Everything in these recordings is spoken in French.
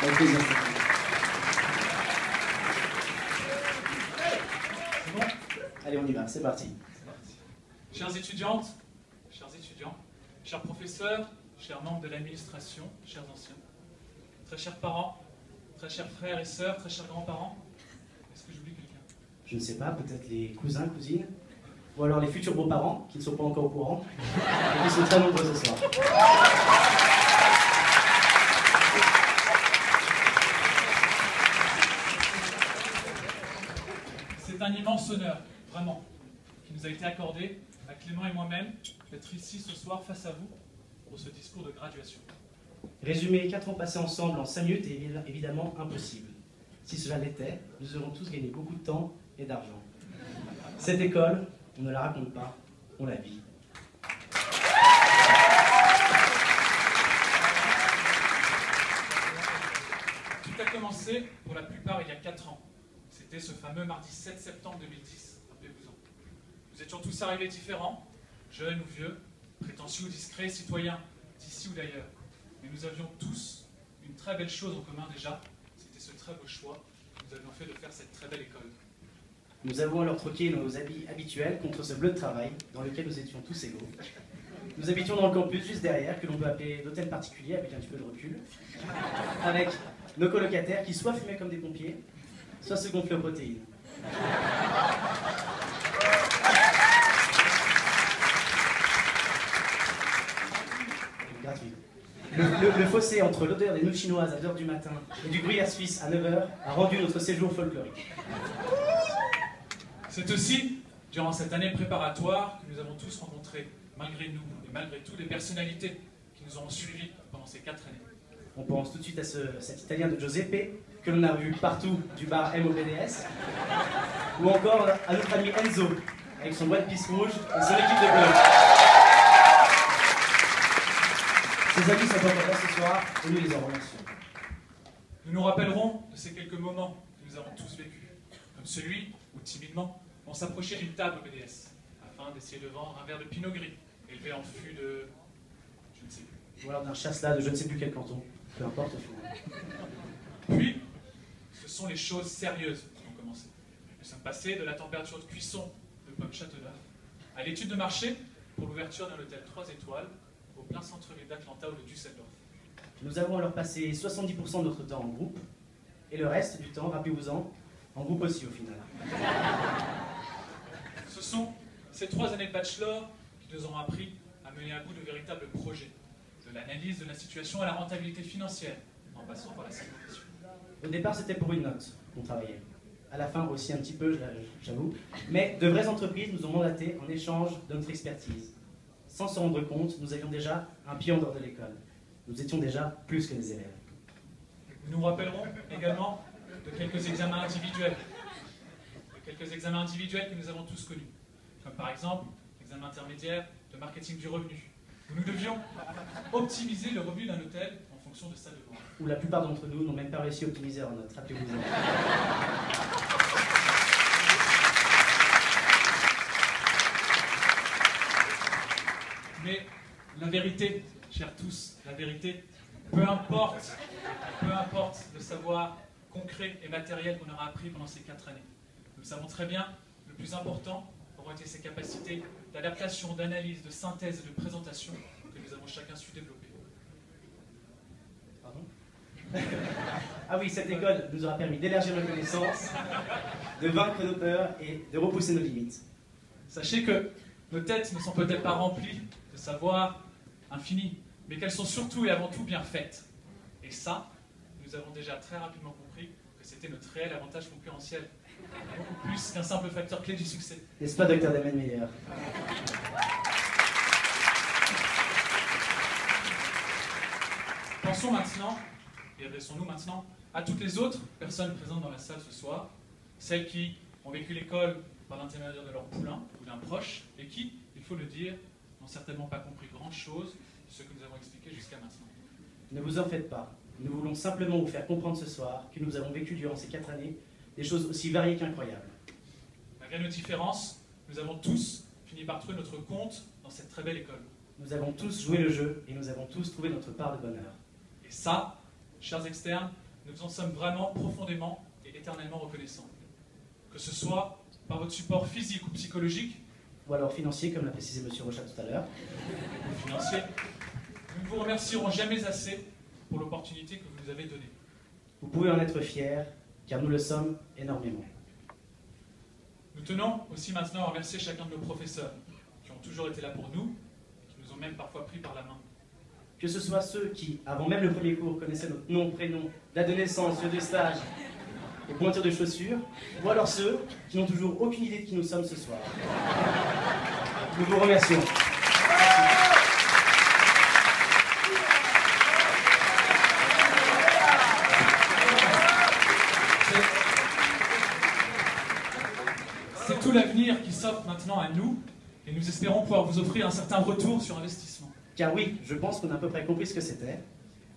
Avec plaisir. C'est bon? Allez, on y va, c'est parti. Chères étudiantes, chers étudiants, chers professeurs, chers membres de l'administration, chers anciens, très chers parents, très chers frères et sœurs, très chers grands-parents, est-ce que j'oublie quelqu'un? Je ne sais pas, peut-être les cousins, cousines, ou alors les futurs beaux-parents, qui ne sont pas encore au courant, et qui sont très nombreux ce soir. C'est un immense honneur, vraiment, qui nous a été accordé à Clément et moi-même d'être ici ce soir face à vous pour ce discours de graduation. Résumer 4 ans passés ensemble en 5 minutes est évidemment impossible. Si cela l'était, nous aurions tous gagné beaucoup de temps et d'argent. Cette école, on ne la raconte pas, on la vit. Tout a commencé, pour la plupart, il y a 4 ans. C'était ce fameux mardi 7 septembre 2010, rappelez-vous-en. Nous étions tous arrivés différents, jeunes ou vieux, prétentieux ou discrets, citoyens d'ici ou d'ailleurs. Mais nous avions tous une très belle chose en commun déjà, c'était ce très beau choix que nous avions fait de faire cette très belle école. Nous avons alors troqué nos habits habituels contre ce bleu de travail, dans lequel nous étions tous égaux. Nous habitions dans le campus, juste derrière, que l'on peut appeler l'hôtel particulier, avec un petit peu de recul, avec nos colocataires qui soit fumaient comme des pompiers, soit se gonflaient aux protéines. Gratuit. Le fossé entre l'odeur des nouilles chinoises à 2h du matin et du gruyère suisse à 9h a rendu notre séjour folklorique. C'est aussi, durant cette année préparatoire, que nous avons tous rencontré, malgré nous et malgré tout, les personnalités qui nous ont suivis pendant ces 4 années. On pense tout de suite à cet Italien de Giuseppe, que l'on a vu partout du bar MOBDS, ou encore à notre ami Enzo, avec son One Piece rouge et son équipe de bleu. Ses amis sont encore là ce soir, et nous les en remercions. Nous nous rappellerons de ces quelques moments que nous avons tous vécus, comme celui où, timidement, on s'approchait d'une table au BDS, afin d'essayer de vendre un verre de pinot gris, élevé en fût de... je ne sais plus. Ou alors d'un chasse-là de je ne sais plus quel canton, peu importe au final. Puis, ce sont les choses sérieuses qui ont commencé. Nous sommes passés de la température de cuisson de Pomme Châteauneuf à l'étude de marché pour l'ouverture d'un hôtel 3 étoiles au plein centre-ville d'Atlanta ou de Düsseldorf. Nous avons alors passé 70% de notre temps en groupe, et le reste du temps, rappelez-vous-en, en groupe aussi au final. Ce sont ces 3 années de bachelor qui nous ont appris à mener à bout de véritables projets, de l'analyse de la situation à la rentabilité financière, en passant par la simulation. Au départ, c'était pour une note qu'on travaillait. À la fin aussi un petit peu, j'avoue. Mais de vraies entreprises nous ont mandatés en échange de notre expertise. Sans s'en rendre compte, nous avions déjà un pied en dehors de l'école. Nous étions déjà plus que des élèves. Nous nous rappellerons également de quelques examens individuels. Que nous avons tous connus. Comme par exemple, l'examen intermédiaire de marketing du revenu, où nous devions optimiser le revenu d'un hôtel en fonction de sa demande. Où la plupart d'entre nous n'ont même pas réussi à optimiser leur note, rappelez-vous. Mais la vérité, chers tous, la vérité, peu importe le savoir concret et matériel qu'on aura appris pendant ces 4 années. Nous savons très bien, le plus important auront été ces capacités d'adaptation, d'analyse, de synthèse et de présentation que nous avons chacun su développer. Pardon ? Ah oui, cette école nous aura permis d'élargir nos connaissances, de vaincre nos peurs et de repousser nos limites. Sachez que nos têtes ne sont peut-être pas remplies de savoir infini, mais qu'elles sont surtout et avant tout bien faites. Et ça, nous avons déjà très rapidement compris que c'était notre réel avantage concurrentiel. Beaucoup plus qu'un simple facteur clé du succès. N'est-ce pas, Dr Damien Meyer? Pensons maintenant, et adressons-nous maintenant, à toutes les autres personnes présentes dans la salle ce soir, celles qui ont vécu l'école par l'intermédiaire de leur poulain ou d'un proche, et qui, il faut le dire, n'ont certainement pas compris grand-chose de ce que nous avons expliqué jusqu'à maintenant. Ne vous en faites pas. Nous voulons simplement vous faire comprendre ce soir que nous avons vécu durant ces 4 années des choses aussi variées qu'incroyables. Malgré nos différences, nous avons tous fini par trouver notre compte dans cette très belle école. Nous avons tous joué le jeu et nous avons tous trouvé notre part de bonheur. Et ça, chers externes, nous en sommes vraiment profondément et éternellement reconnaissants. Que ce soit par votre support physique ou psychologique, ou alors financier, comme l'a précisé M. Rochat tout à l'heure, ou financier, nous ne vous remercierons jamais assez pour l'opportunité que vous nous avez donnée. Vous pouvez en être fiers, car nous le sommes énormément. Nous tenons aussi maintenant à remercier chacun de nos professeurs, qui ont toujours été là pour nous, et qui nous ont même parfois pris par la main. Que ce soit ceux qui, avant même le premier cours, connaissaient notre nom, prénom, date de naissance, lieu de stage et pointure de chaussures, ou alors ceux qui n'ont toujours aucune idée de qui nous sommes ce soir. Nous vous remercions. C'est tout l'avenir qui s'offre maintenant à nous, et nous espérons pouvoir vous offrir un certain retour sur investissement. Car oui, je pense qu'on a à peu près compris ce que c'était.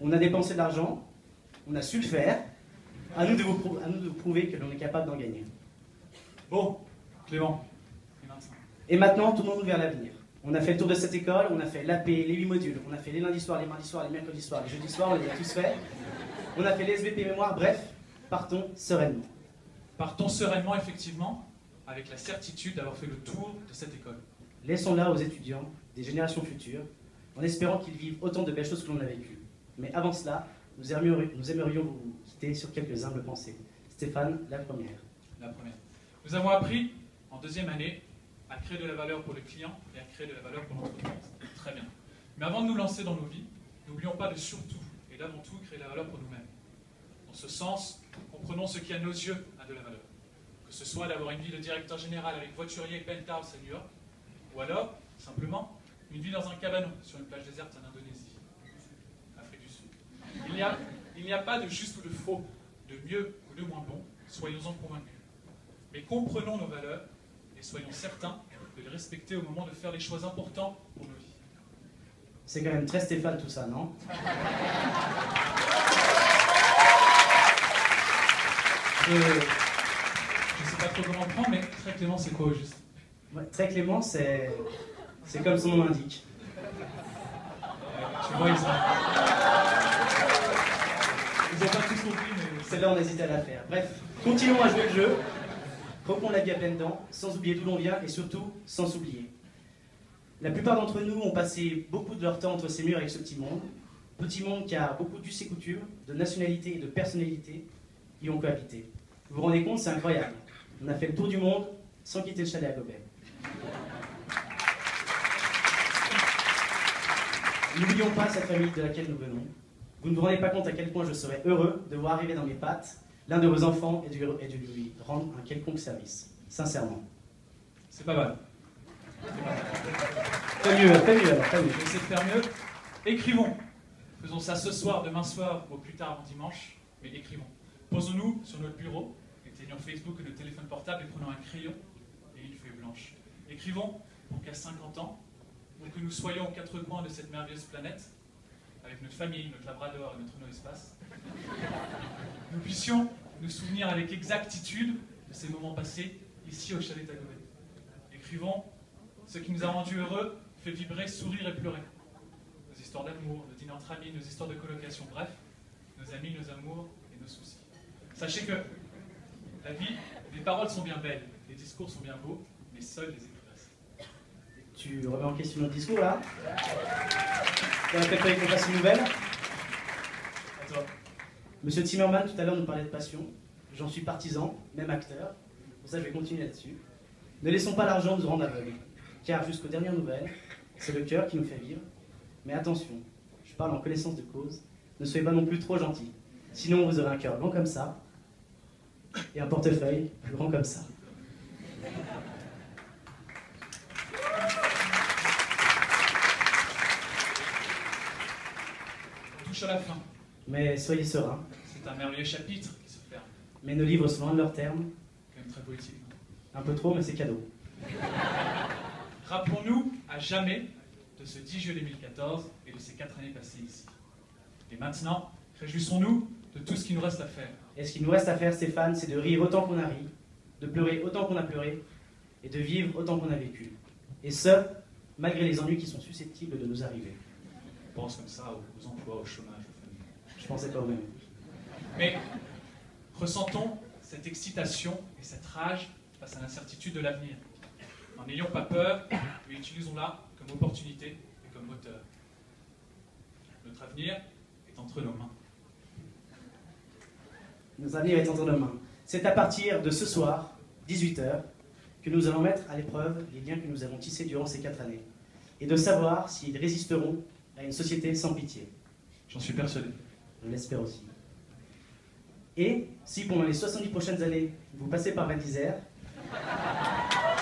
On a dépensé de l'argent, on a su le faire, à nous de vous prouver que l'on est capable d'en gagner. Bon, Clément, et maintenant, tournons-nous vers l'avenir. On a fait le tour de cette école, on a fait l'AP, les 8 modules, on a fait les lundis soirs, les mardis soirs, les mercredis soirs, les jeudis soirs, on les a tous fait. On a fait les SVP mémoire, bref, partons sereinement. Partons sereinement, effectivement, avec la certitude d'avoir fait le tour de cette école. Laissons-la aux étudiants des générations futures, en espérant qu'ils vivent autant de belles choses que l'on a vécues. Mais avant cela, nous aimerions vous quitter sur quelques humbles pensées. Stéphane, la première. La première. Nous avons appris, en deuxième année, à créer de la valeur pour le client et à créer de la valeur pour l'entreprise. Très bien. Mais avant de nous lancer dans nos vies, n'oublions pas de surtout et d'avant tout créer de la valeur pour nous-mêmes. Dans ce sens, comprenons ce qui à nos yeux a de la valeur. Que ce soit d'avoir une vie de directeur général avec voiturier penthouse à New York, ou alors, simplement, une vie dans un cabanon sur une plage déserte en Indonésie, Afrique du Sud. Il n'y a pas de juste ou de faux, de mieux ou de moins bon, soyons-en convaincus. Mais comprenons nos valeurs et soyons certains de les respecter au moment de faire les choix importants pour nos vies. C'est quand même très Stéphane tout ça, non? Je ne sais pas trop comment prendre, mais très Clément, c'est quoi au juste? Ouais, très Clément, c'est comme son nom l'indique. Tu vois, ils ont pas tous compris, mais celle-là, on hésitait à la faire. Bref, continuons à jouer le jeu. Reprenons la vie à pleines dents, sans oublier d'où l'on vient et surtout, sans s'oublier. La plupart d'entre nous ont passé beaucoup de leur temps entre ces murs avec ce petit monde qui a beaucoup d'us et coutumes, de nationalités et de personnalités qui ont cohabité. Vous vous rendez compte, c'est incroyable. On a fait le tour du monde sans quitter le chalet à Gobet. N'oublions pas cette famille de laquelle nous venons. Vous ne vous rendez pas compte à quel point je serais heureux de voir arriver dans mes pattes l'un de vos enfants et de lui rendre un quelconque service. Sincèrement. c'est pas mal. Fais mieux alors, fais mieux. Je vais essayer de faire mieux. Écrivons. Faisons ça ce soir, demain soir, ou plus tard avant dimanche, mais écrivons. Posons-nous sur notre bureau, éteignons Facebook et notre téléphone portable et prenons un crayon et une feuille blanche. Écrivons pour qu'à 50 ans, pour que nous soyons aux quatre coins de cette merveilleuse planète, avec notre famille, notre labrador et notre no-espace, nous puissions nous souvenir avec exactitude de ces moments passés ici au chalet Tagobet. Écrivons ce qui nous a rendus heureux, fait vibrer, sourire et pleurer. Nos histoires d'amour, nos dîners entre amis, nos histoires de colocation, bref, nos amis, nos amours et nos soucis. Sachez que la vie, les paroles sont bien belles, les discours sont bien beaux, mais seuls les écrits restent. Tu remets en question notre discours là? Tu as préféré qu'on fasse une nouvelle? À toi. Monsieur Zimmerman, tout à l'heure, nous parlait de passion. J'en suis partisan, même acteur. Pour ça, je vais continuer là-dessus. Ne laissons pas l'argent nous rendre aveugles. Car jusqu'aux dernières nouvelles, c'est le cœur qui nous fait vivre. Mais attention, je parle en connaissance de cause. Ne soyez pas non plus trop gentils. Sinon, vous aurez un cœur grand comme ça et un portefeuille plus grand comme ça. On touche à la fin. Mais soyez sereins. C'est un merveilleux chapitre qui se ferme. Mais nos livres sont loin de leur terme. Quand même très poétique. Un peu trop, mais c'est cadeau. Rappelons-nous à jamais de ce 10 juillet 2014 et de ces 4 années passées ici. Et maintenant, réjouissons-nous de tout ce qu'il nous reste à faire. Et ce qu'il nous reste à faire, Stéphane, c'est de rire autant qu'on a ri, de pleurer autant qu'on a pleuré, et de vivre autant qu'on a vécu. Et ce, malgré les ennuis qui sont susceptibles de nous arriver. On pense comme ça aux emplois, au chômage, aux familles. Je pensais pas au même. Mais ressentons cette excitation et cette rage face à l'incertitude de l'avenir. N'ayons pas peur, mais utilisons-la comme opportunité et comme moteur. Notre avenir est entre nos mains. Notre avenir est entre nos mains. C'est à partir de ce soir, 18 h, que nous allons mettre à l'épreuve les liens que nous avons tissés durant ces 4 années, et de savoir s'ils résisteront à une société sans pitié. J'en suis persuadé. Je l'espère aussi. Et si pendant les 70 prochaines années, vous passez par Val d'Isère,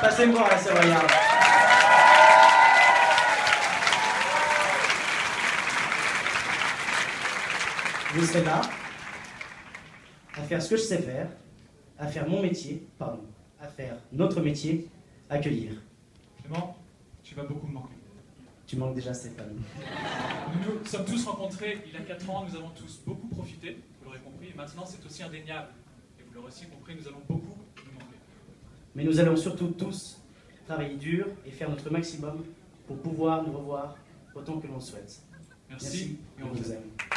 passez me voir à la Savoyarde. Je serai là, à faire ce que je sais faire, à faire mon métier, pardon, à faire notre métier, accueillir. Clément, tu vas beaucoup me manquer. Tu manques déjà, Stéphane. Nous nous sommes tous rencontrés il y a 4 ans, nous avons tous beaucoup profité, vous l'aurez compris, et maintenant c'est aussi indéniable. Et vous l'aurez aussi compris, nous allons beaucoup nous manquer. Mais nous allons surtout tous travailler dur et faire notre maximum pour pouvoir nous revoir autant que l'on souhaite. Merci Et on vous aime.